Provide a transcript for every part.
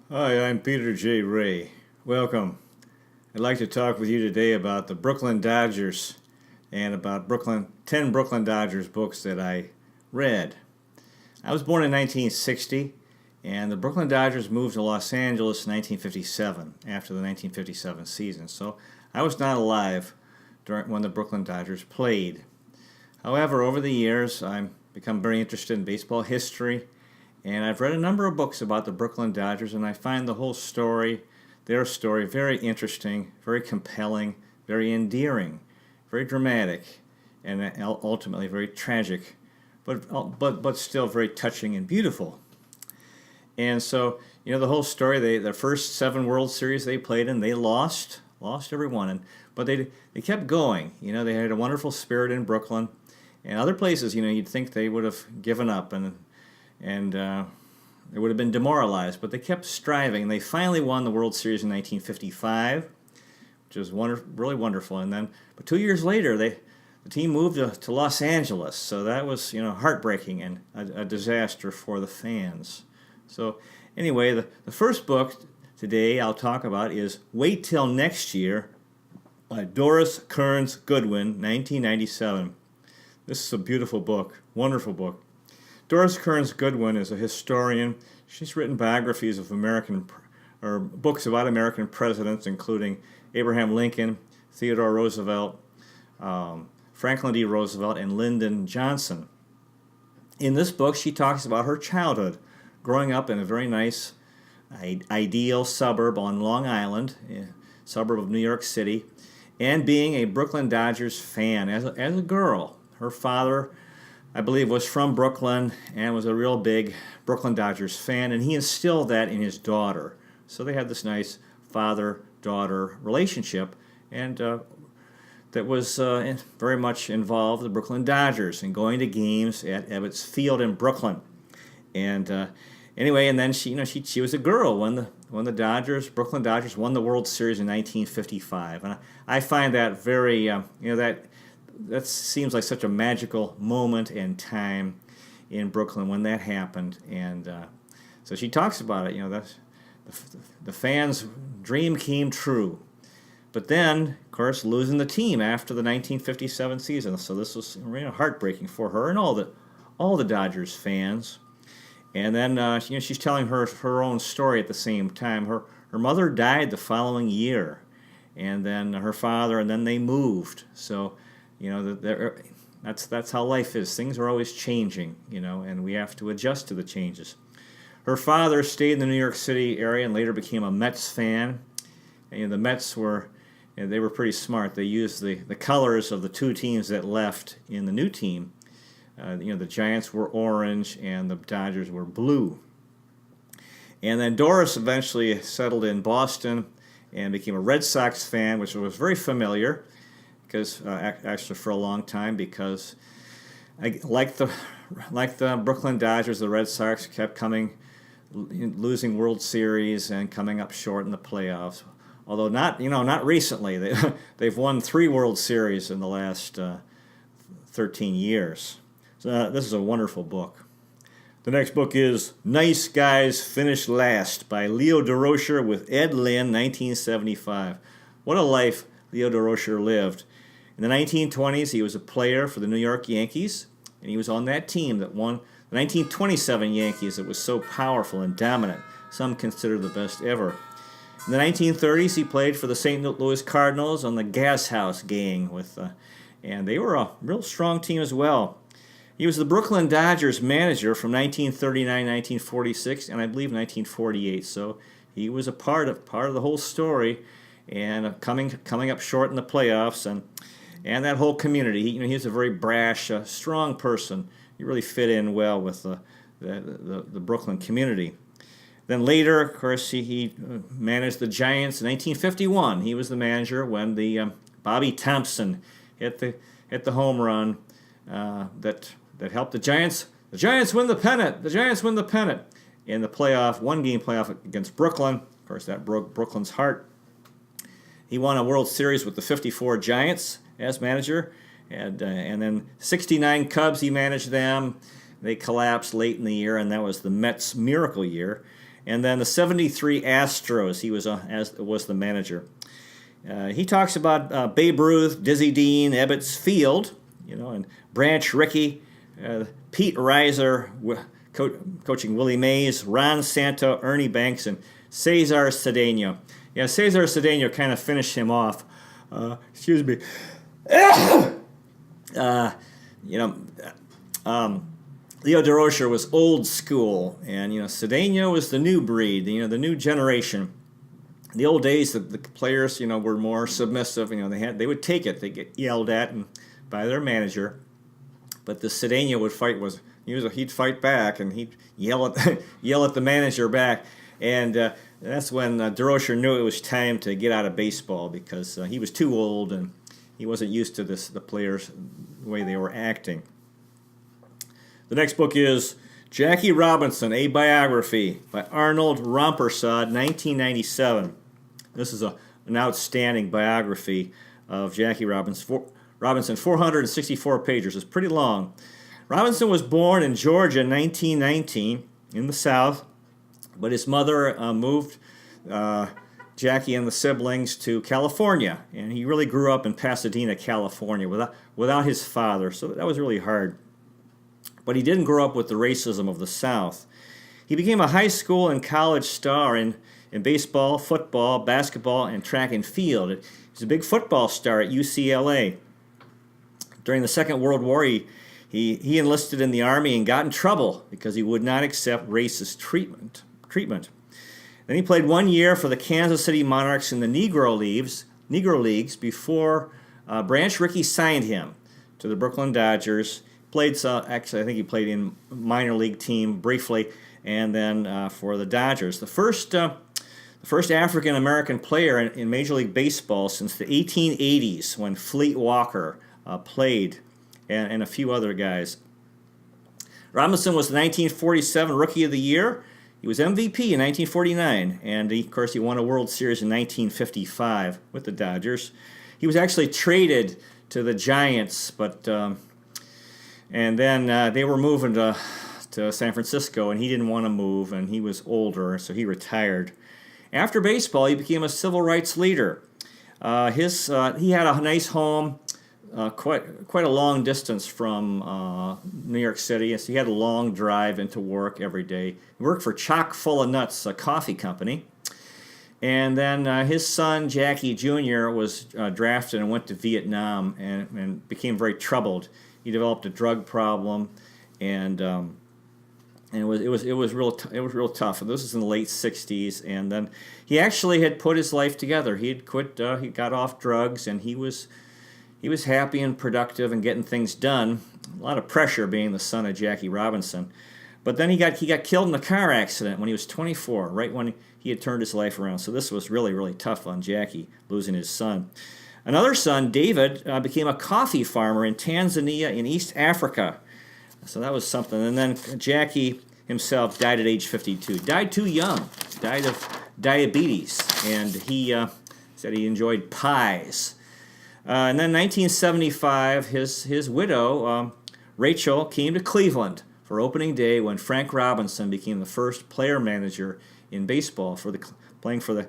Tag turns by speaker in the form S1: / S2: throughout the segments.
S1: Hi, I'm Peter J. Ray. Welcome. I'd like to talk with you today about the Brooklyn Dodgers and about 10 Brooklyn Dodgers books that I read. I was born in 1960, and the Brooklyn Dodgers moved to Los Angeles in 1957 after the 1957 season. So I was not alive when the Brooklyn Dodgers played. However, over the years, I've become very interested in baseball history, and I've read a number of books about the Brooklyn Dodgers, and I find the whole story, their story, very interesting, very compelling, very endearing, very dramatic, and ultimately very tragic, but still very touching and beautiful. And so, the whole story, their first 7 World Series they played in, they lost every one, but they kept going. They had a wonderful spirit in Brooklyn. And other places, you'd think they would have given up and they would have been demoralized, but they kept striving. And they finally won the World Series in 1955, which was really wonderful. But 2 years later, the team moved to Los Angeles, so that was heartbreaking and a disaster for the fans. So anyway, the first book today I'll talk about is Wait Till Next Year by Doris Kearns Goodwin, 1997. This is a beautiful book, wonderful book. Doris Kearns Goodwin is a historian. She's written biographies of books about American presidents, including Abraham Lincoln, Theodore Roosevelt, Franklin D. Roosevelt, and Lyndon Johnson. In this book, she talks about her childhood, growing up in a very nice, ideal suburb on Long Island, a suburb of New York City, and being a Brooklyn Dodgers fan as a girl. Her father, I believe, was from Brooklyn and was a real big Brooklyn Dodgers fan, and he instilled that in his daughter. So they had this nice father-daughter relationship, and that was very much involved the Brooklyn Dodgers and going to games at Ebbets Field in Brooklyn. And anyway, and then she was a girl when the Brooklyn Dodgers won the World Series in 1955, and I find that very that seems like such a magical moment in time in Brooklyn when that happened. And so she talks about it, the fans' dream came true. But then, of course, losing the team after the 1957 season. So this was heartbreaking for her and all the Dodgers fans. And then she's telling her own story at the same time. Her mother died the following year, and then her father, and then they moved. So that's how life is. Things are always changing, and we have to adjust to the changes. Her father stayed in the New York City area and later became a Mets fan. And the Mets they were pretty smart. They used the colors of the two teams that left in the new team. The Giants were orange and the Dodgers were blue. And then Doris eventually settled in Boston and became a Red Sox fan, which was very familiar. Because actually for a long time, because like the Brooklyn Dodgers, the Red Sox kept losing World Series and coming up short in the playoffs. Although not recently. They've won 3 World Series in the last 13 years. So this is a wonderful book. The next book is Nice Guys Finish Last by Leo DeRocher with Ed Lynn, 1975. What a life Leo DeRocher lived. In the 1920s, he was a player for the New York Yankees, and he was on that team that won the 1927 Yankees that was so powerful and dominant. Some consider the best ever. In the 1930s, he played for the St. Louis Cardinals on the Gas House gang, and they were a real strong team as well. He was the Brooklyn Dodgers manager from 1939-1946, and I believe 1948. So he was a part of the whole story, and coming up short in the playoffs, and that whole community. He was a very brash, strong person. He really fit in well with the Brooklyn community. Then later, of course, he managed the Giants in 1951. He was the manager when the Bobby Thompson hit the home run that helped the Giants. The Giants win the pennant. The Giants win the pennant in the playoff, one-game playoff against Brooklyn. Of course, that broke Brooklyn's heart. He won a World Series with the 54 Giants as manager, and then 69 Cubs, he managed them. They collapsed late in the year, and that was the Mets' miracle year. And then the 73 Astros, he was the manager. He talks about Babe Ruth, Dizzy Dean, Ebbets Field, and Branch Rickey, Pete Reiser, coaching Willie Mays, Ron Santo, Ernie Banks, and Cesar Cedeno. Yeah, Cesar Cedeno kind of finished him off. Excuse me. Leo DeRocher was old school, and Cedeno was the new breed, the new generation. In the old days, the players, were more submissive. They would take it. They get yelled at by their manager, but the Cedeno would fight. He'd fight back, and he'd yell at the manager back, and that's when DeRocher knew it was time to get out of baseball because he was too old and he wasn't used to the players the way they were acting. The next book is Jackie Robinson, A Biography by Arnold Rampersad, 1997. This is an outstanding biography of Jackie Robinson. 464 pages. It's pretty long. Robinson was born in Georgia in 1919 in the South, but his mother moved Jackie and the siblings to California, and he really grew up in Pasadena, California, without his father, so that was really hard. But he didn't grow up with the racism of the South. He became a high school and college star in baseball, football, basketball, and track and field. He was a big football star at UCLA. During the Second World War, he enlisted in the Army and got in trouble because he would not accept racist treatment. Then he played 1 year for the Kansas City Monarchs in the Negro Leagues before Branch Rickey signed him to the Brooklyn Dodgers. Actually, I think he played in minor league team briefly, and then for the Dodgers. The first African American player in Major League Baseball since the 1880s, when Fleet Walker played, and a few other guys. Robinson was the 1947 Rookie of the Year. He was MVP in 1949, and of course he won a World Series in 1955 with the Dodgers. He was actually traded to the Giants, and then they were moving to San Francisco, and he didn't want to move, and he was older, so he retired. After baseball, he became a civil rights leader. He had a nice home, quite a long distance from New York City, so he had a long drive into work every day. He worked for Chock Full of Nuts, a coffee company. And then his son, Jackie Jr., was drafted and went to Vietnam and became very troubled. He developed a drug problem, and it was real tough. And this was in the late '60s, and then he actually had put his life together. He had quit. He got off drugs, and he was happy and productive and getting things done. A lot of pressure being the son of Jackie Robinson, but then he got killed in a car accident when he was 24, right when he had turned his life around. So this was really tough on Jackie, losing his son. Another son, David, became a coffee farmer in Tanzania in East Africa. So that was something. And then Jackie himself died at age 52. Died too young. Died of diabetes. And he said he enjoyed pies. And then 1975, his widow, Rachel, came to Cleveland for opening day when Frank Robinson became the first player manager in baseball, playing for the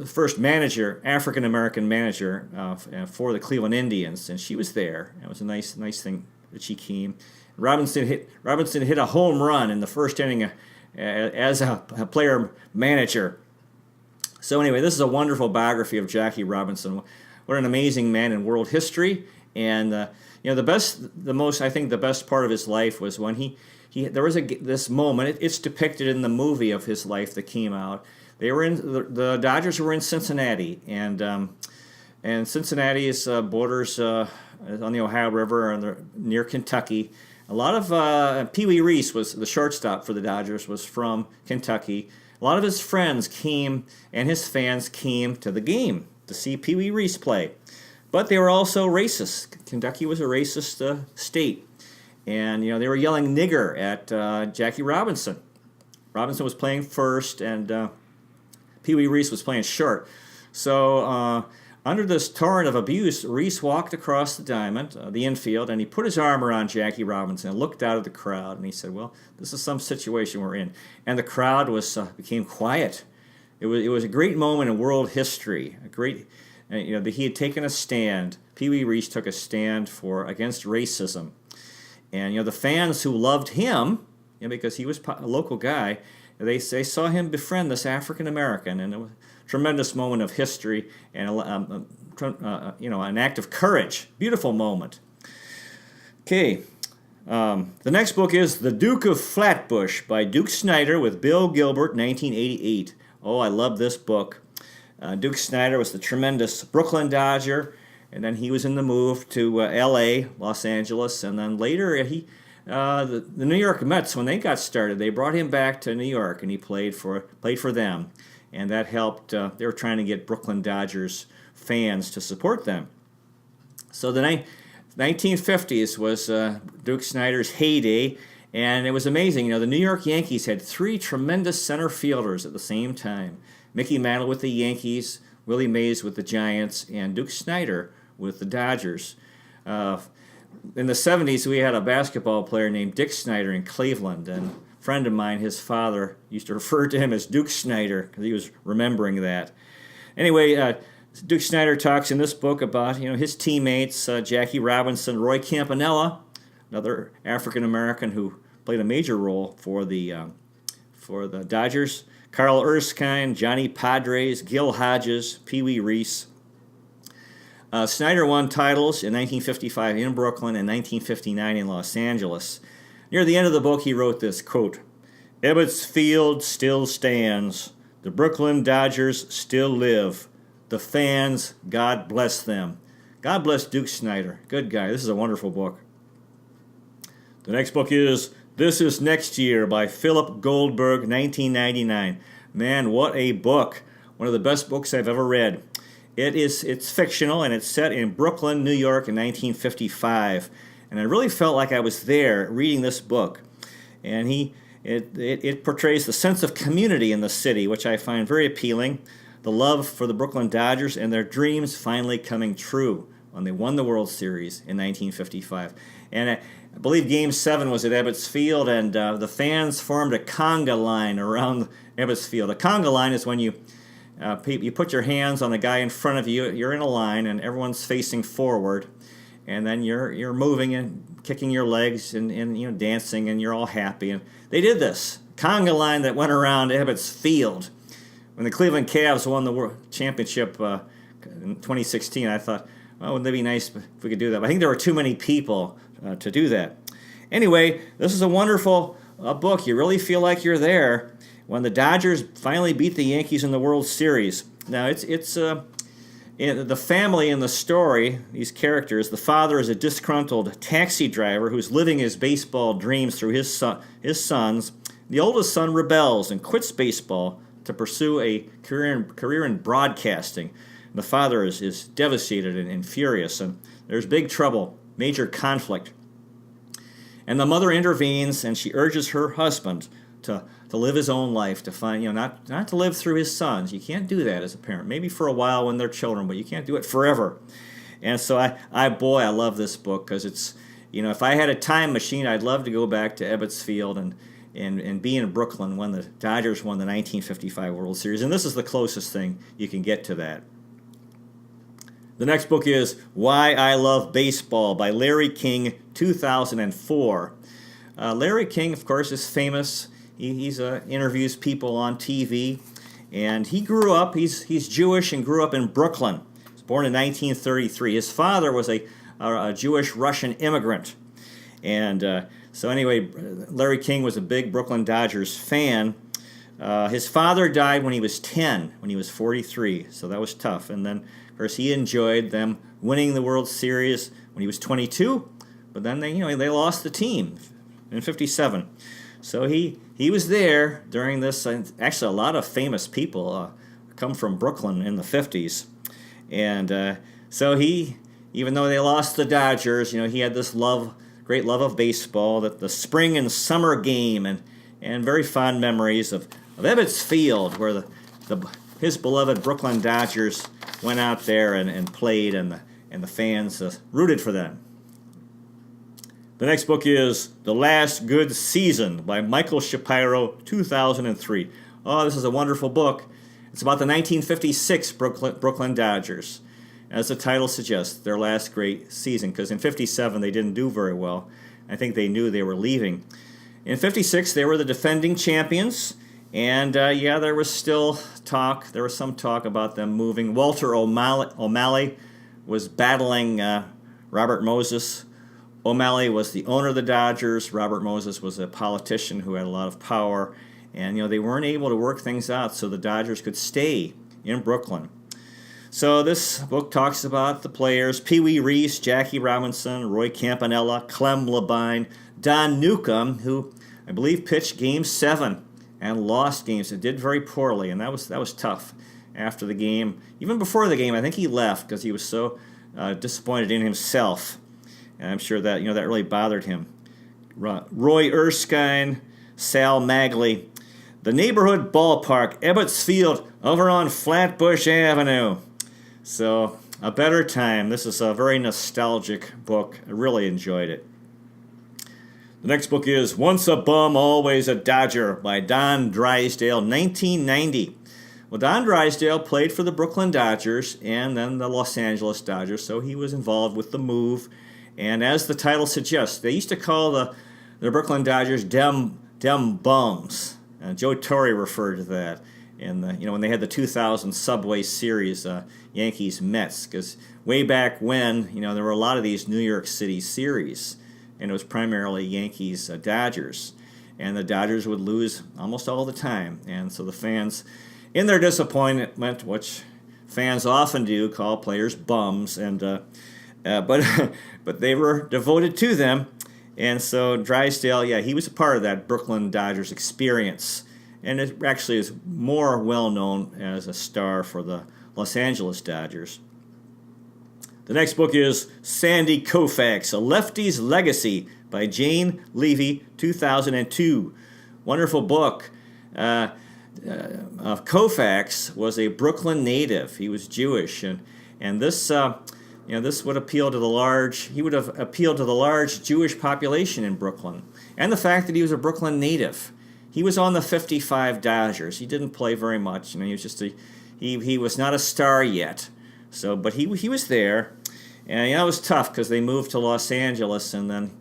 S1: first African American manager for the Cleveland Indians, and she was there. It was a nice thing that she came. Robinson hit a home run in the first inning as a player manager. So anyway, this is a wonderful biography of Jackie Robinson. What an amazing man in world history, and the best part of his life was when there was this moment. It's depicted in the movie of his life that came out. They were the Dodgers were in Cincinnati, and Cincinnati is borders on the Ohio River and near Kentucky. A lot of Pee Wee Reese was the shortstop for the Dodgers, was from Kentucky. A lot of his friends came and his fans came to the game to see Pee Wee Reese play, but they were also racist. Kentucky was a racist state, and they were yelling "nigger" at Jackie Robinson. Robinson was playing first, and Pee Wee Reese was playing short. So under this torrent of abuse, Reese walked across the diamond, the infield, and he put his arm around Jackie Robinson and looked out at the crowd, and he said, well, this is some situation we're in. And the crowd became quiet. It was a great moment in world history. A great, he had taken a stand. Pee Wee Reese took a stand against racism. And, the fans who loved him, because he was a local guy, they saw him befriend this African American, and it was a tremendous moment of history and an act of courage. Beautiful moment. Okay, the next book is The Duke of Flatbush by Duke Snider with Bill Gilbert, 1988. Oh, I love this book. Duke Snider was the tremendous Brooklyn Dodger, and then he was in the move to L.A., Los Angeles, and then later the New York Mets, when they got started, they brought him back to New York, and he played for them, and that helped. They were trying to get Brooklyn Dodgers fans to support them. So the 1950s was Duke Snider's heyday, and it was amazing. The New York Yankees had three tremendous center fielders at the same time: Mickey Mantle with the Yankees, Willie Mays with the Giants, and Duke Snider with the Dodgers. In the 70s, we had a basketball player named Dick Snider in Cleveland, and a friend of mine, his father, used to refer to him as Duke Snider because he was remembering that. Anyway, Duke Snider talks in this book about his teammates, Jackie Robinson, Roy Campanella, another African American who played a major role for the Dodgers, Carl Erskine, Johnny Padres, Gil Hodges, Pee Wee Reese. Snider won titles in 1955 in Brooklyn and 1959 in Los Angeles. Near the end of the book, he wrote this, quote, "Ebbets Field still stands. The Brooklyn Dodgers still live. The fans, God bless them." God bless Duke Snider. Good guy. This is a wonderful book. The next book is This Is Next Year by Philip Goldberg, 1999. Man, what a book. One of the best books I've ever read. It's fictional, and it's set in Brooklyn, New York in 1955. And I really felt like I was there reading this book. And it portrays the sense of community in the city, which I find very appealing. The love for the Brooklyn Dodgers and their dreams finally coming true when they won the World Series in 1955. And I believe Game 7 was at Ebbets Field, and the fans formed a conga line around Ebbets Field. A conga line is when you put your hands on the guy in front of you. You're in a line, and everyone's facing forward, and then you're moving and kicking your legs and dancing, and you're all happy. And they did this conga line that went around Ebbets Field. When the Cleveland Cavs won the World Championship in 2016, I thought, well, wouldn't that be nice if we could do that? But I think there were too many people to do that. Anyway, this is a wonderful book. You really feel like you're there when the Dodgers finally beat the Yankees in the World Series. Now, it's the family in the story, these characters. The father is a disgruntled taxi driver who's living his baseball dreams through his sons. The oldest son rebels and quits baseball to pursue a career in broadcasting. The father is devastated and furious, and there's big trouble, major conflict. And the mother intervenes, and she urges her husband to live his own life, to find, not to live through his sons. You can't do that as a parent. Maybe for a while when they're children, but you can't do it forever. And so I love this book because it's, if I had a time machine, I'd love to go back to Ebbets Field and be in Brooklyn when the Dodgers won the 1955 World Series. And this is the closest thing you can get to that. The next book is Why I Love Baseball by Larry King, 2004. Larry King, of course, is famous. He interviews people on TV, and he grew up. He's Jewish and grew up in Brooklyn. He was born in 1933. His father was a Jewish Russian immigrant, and so anyway, Larry King was a big Brooklyn Dodgers fan. His father died when he was 10, when he was 43, so that was tough. And then, of course, he enjoyed them winning the World Series when he was 22, but then they lost the team in 57. So he was there during this. Actually, a lot of famous people come from Brooklyn in the 50s. And so even though they lost the Dodgers, he had this great love of baseball, that the spring and summer game, and very fond memories of Ebbets Field, where the his beloved Brooklyn Dodgers went out there and played, and the fans rooted for them. The next book is The Last Good Season by Michael Shapiro, 2003. Oh, this is a wonderful book. It's about the 1956 Brooklyn Dodgers. As the title suggests, their last great season, because in 57 they didn't do very well. I think they knew they were leaving. In 56 they were the defending champions, and there was still talk. There was some talk about them moving. Walter O'Malley was battling Robert Moses. O'Malley was the owner of the Dodgers. Robert Moses was a politician who had a lot of power. And, they weren't able to work things out so the Dodgers could stay in Brooklyn. So this book talks about the players: Pee Wee Reese, Jackie Robinson, Roy Campanella, Clem Labine, Don Newcomb, who I believe pitched Game 7 and lost games. It did very poorly, and that was tough after the game. Even before the game, I think he left because he was so disappointed in himself. And I'm sure that that really bothered him. Roy Erskine, Sal Magley, the neighborhood ballpark, Ebbets Field, over on Flatbush Avenue. So, a better time. This is a very nostalgic book. I really enjoyed it. The next book is Once a Bum, Always a Dodger by Don Drysdale, 1990. Well, Don Drysdale played for the Brooklyn Dodgers and then the Los Angeles Dodgers, so he was involved with the move. And as the title suggests, they used to call the Brooklyn Dodgers dem bums. Joe Torre referred to that in when they had the 2000 Subway Series, Yankees Mets, because way back when there were a lot of these New York City series, and it was primarily Yankees Dodgers, and the Dodgers would lose almost all the time, and so the fans, in their disappointment, which fans often do, call players bums, and but they were devoted to them. And so Drysdale, he was a part of that Brooklyn Dodgers experience. And it actually is more well-known as a star for the Los Angeles Dodgers. The next book is Sandy Koufax, A Lefty's Legacy by Jane Levy, 2002. Wonderful book. Koufax was a Brooklyn native. He was Jewish. And this... this would appeal to the large. He would have appealed to the large Jewish population in Brooklyn, and the fact that he was a Brooklyn native. He was on the '55 Dodgers. He didn't play very much. He was just he was not a star yet. So, but he was there, and it was tough because they moved to Los Angeles, and then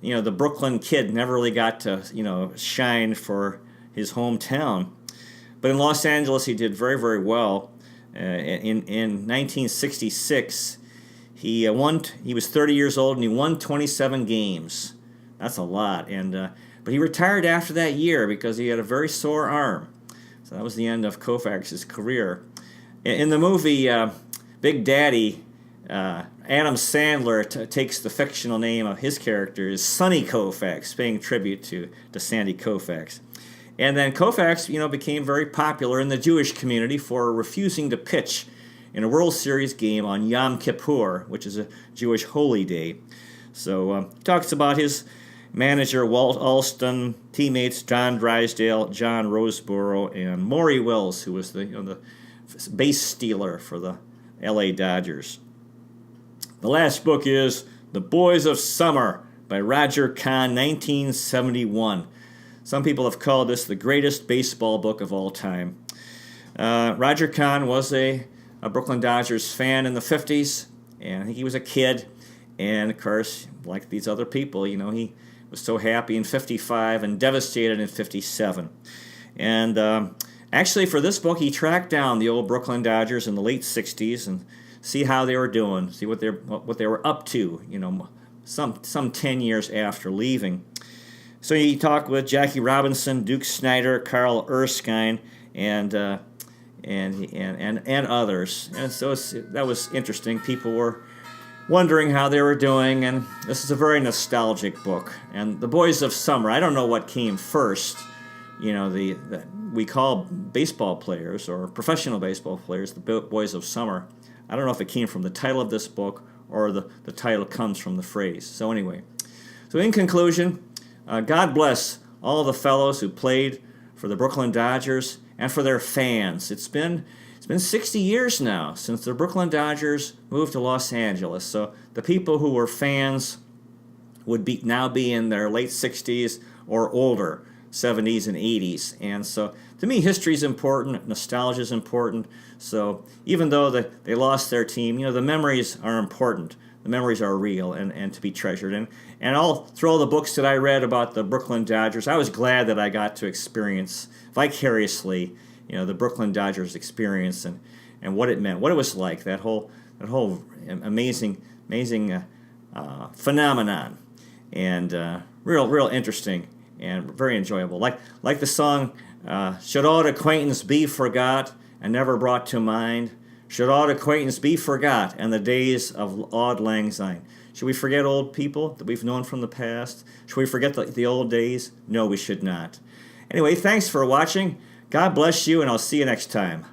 S1: the Brooklyn kid never really got to shine for his hometown. But in Los Angeles, he did very, very well. In 1966. He was 30 years old, and he won 27 games. That's a lot. But he retired after that year because he had a very sore arm. So that was the end of Koufax's career. In the movie Big Daddy, Adam Sandler takes the fictional name of his character as Sonny Koufax, paying tribute to Sandy Koufax. And then Koufax, became very popular in the Jewish community for refusing to pitch in a World Series game on Yom Kippur, which is a Jewish holy day. So he talks about his manager, Walt Alston, teammates John Drysdale, John Roseboro, and Maury Wills, who was the base stealer for the L.A. Dodgers. The last book is The Boys of Summer by Roger Kahn, 1971. Some people have called this the greatest baseball book of all time. Roger Kahn was a Brooklyn Dodgers fan in the 50s, and I think he was a kid, and of course, like these other people, he was so happy in 55 and devastated in 57. And actually, for this book, he tracked down the old Brooklyn Dodgers in the late 60s and see how they were doing, see what they were up to, some 10 years after leaving. So he talked with Jackie Robinson, Duke Snider, Carl Erskine, and others. And so that was interesting. People were wondering how they were doing, and this is a very nostalgic book. And The Boys of Summer, I don't know what came first. We call baseball players or professional baseball players the Boys of Summer. I don't know if it came from the title of this book or the title comes from the phrase. So anyway, in conclusion, God bless all the fellows who played for the Brooklyn Dodgers and for their fans. It's been It's been 60 years now since the Brooklyn Dodgers moved to Los Angeles. So the people who were fans would now be in their late 60s or older, 70s and 80s. And so to me, history is important, nostalgia is important. So even though they lost their team, the memories are important. The memories are real and to be treasured. And all through all the books that I read about the Brooklyn Dodgers, I was glad that I got to experience vicariously, the Brooklyn Dodgers experience and what it meant, what it was like, that whole amazing phenomenon, and real interesting and very enjoyable. Like the song, "Should Old Acquaintance Be Forgot and Never Brought to Mind? Should old acquaintance be forgot and the days of auld lang syne?" Should we forget old people that we've known from the past? Should we forget the old days? No, we should not. Anyway, thanks for watching. God bless you, and I'll see you next time.